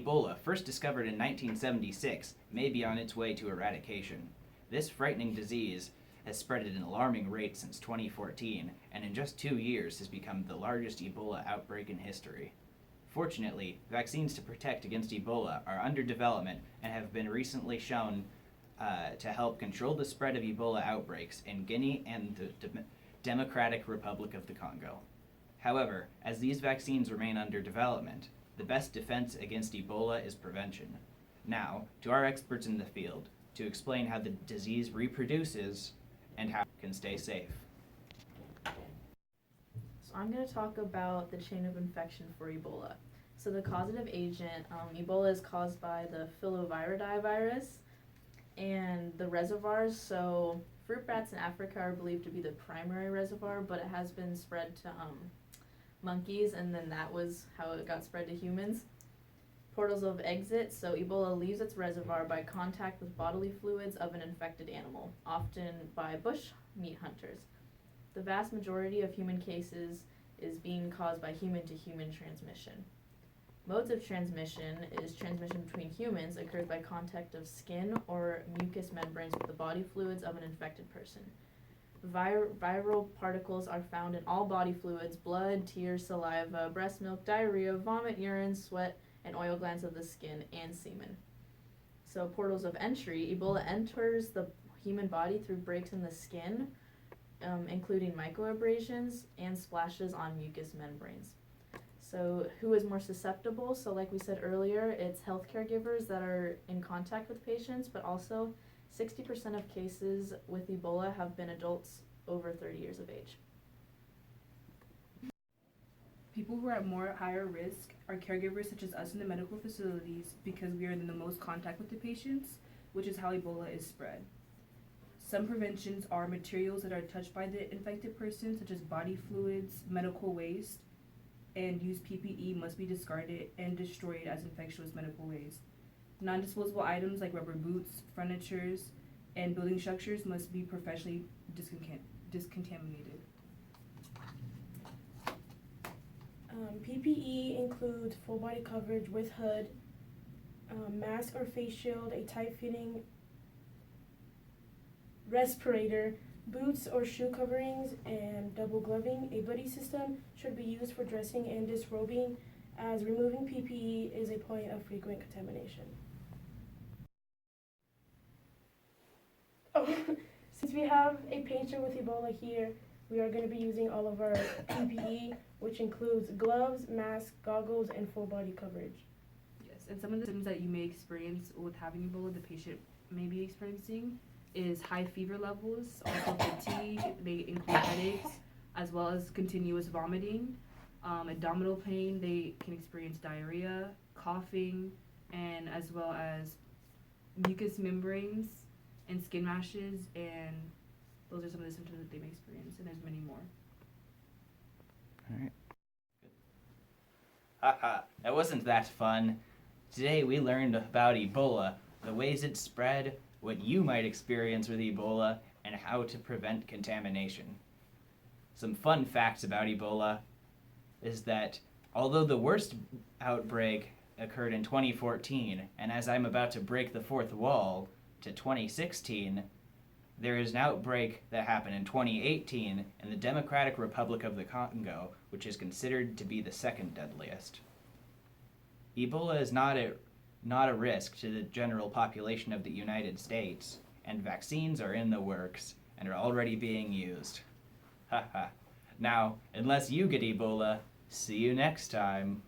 Ebola, first discovered in 1976, may be on its way to eradication. This frightening disease has spread at an alarming rate since 2014, and in just 2 years has become the largest Ebola outbreak in history. Fortunately, vaccines to protect against Ebola are under development and have been recently shown to help control the spread of Ebola outbreaks in Guinea and the Democratic Republic of the Congo. However, as these vaccines remain under development, the best defense against Ebola is prevention. Now, to our experts in the field, to explain how the disease reproduces and how it can stay safe. So I'm going to talk about the chain of infection for Ebola. So the causative agent, Ebola is caused by the filoviridae virus, and the reservoirs, so fruit bats in Africa are believed to be the primary reservoir, but it has been spread to monkeys, and then that was how it got spread to humans. Portals of exit, so Ebola leaves its reservoir by contact with bodily fluids of an infected animal, often by bush meat hunters. The vast majority of human cases is being caused by human-to-human transmission. Modes of transmission is transmission between humans occurs by contact of skin or mucous membranes with the body fluids of an infected person. Viral particles are found in all body fluids, blood, tears, saliva, breast milk, diarrhea, vomit, urine, sweat, and oil glands of the skin, and semen. So portals of entry, Ebola enters the human body through breaks in the skin, including microabrasions, and splashes on mucous membranes. So who is more susceptible? So like we said earlier, it's healthcare givers that are in contact with patients, but also 60% of cases with Ebola have been adults over 30 years of age. People who are at higher risk are caregivers such as us in the medical facilities because we are in the most contact with the patients, which is how Ebola is spread. Some preventions are materials that are touched by the infected person, such as body fluids, medical waste, and used PPE must be discarded and destroyed as infectious medical waste. Non-disposable items like rubber boots, furnitures, and building structures must be professionally discontaminated. PPE includes full body coverage with hood, mask or face shield, a tight-fitting respirator, boots or shoe coverings, and double gloving. A buddy system should be used for dressing and disrobing, as removing PPE is a point of frequent contamination. Oh, since we have a patient with Ebola here, we are going to be using all of our PPE, which includes gloves, masks, goggles, and full body coverage. Yes, and some of the symptoms that you may experience with having Ebola, the patient may be experiencing, is high fever levels, also fatigue, they include headaches, as well as continuous vomiting, abdominal pain, they can experience diarrhea, coughing, and as well as mucous membranes and skin rashes, and those are some of the symptoms that they may experience, and there's many more. All right. Haha, that wasn't that fun. Today we learned about Ebola, the ways it spread, what you might experience with Ebola, and how to prevent contamination. Some fun facts about Ebola is that although the worst outbreak occurred in 2014, and as I'm about to break the fourth wall to 2016, there is an outbreak that happened in 2018 in the Democratic Republic of the Congo, which is considered to be the second deadliest. Ebola is not a risk to the general population of the United States, and vaccines are in the works and are already being used. Haha. Now, unless you get Ebola, see you next time.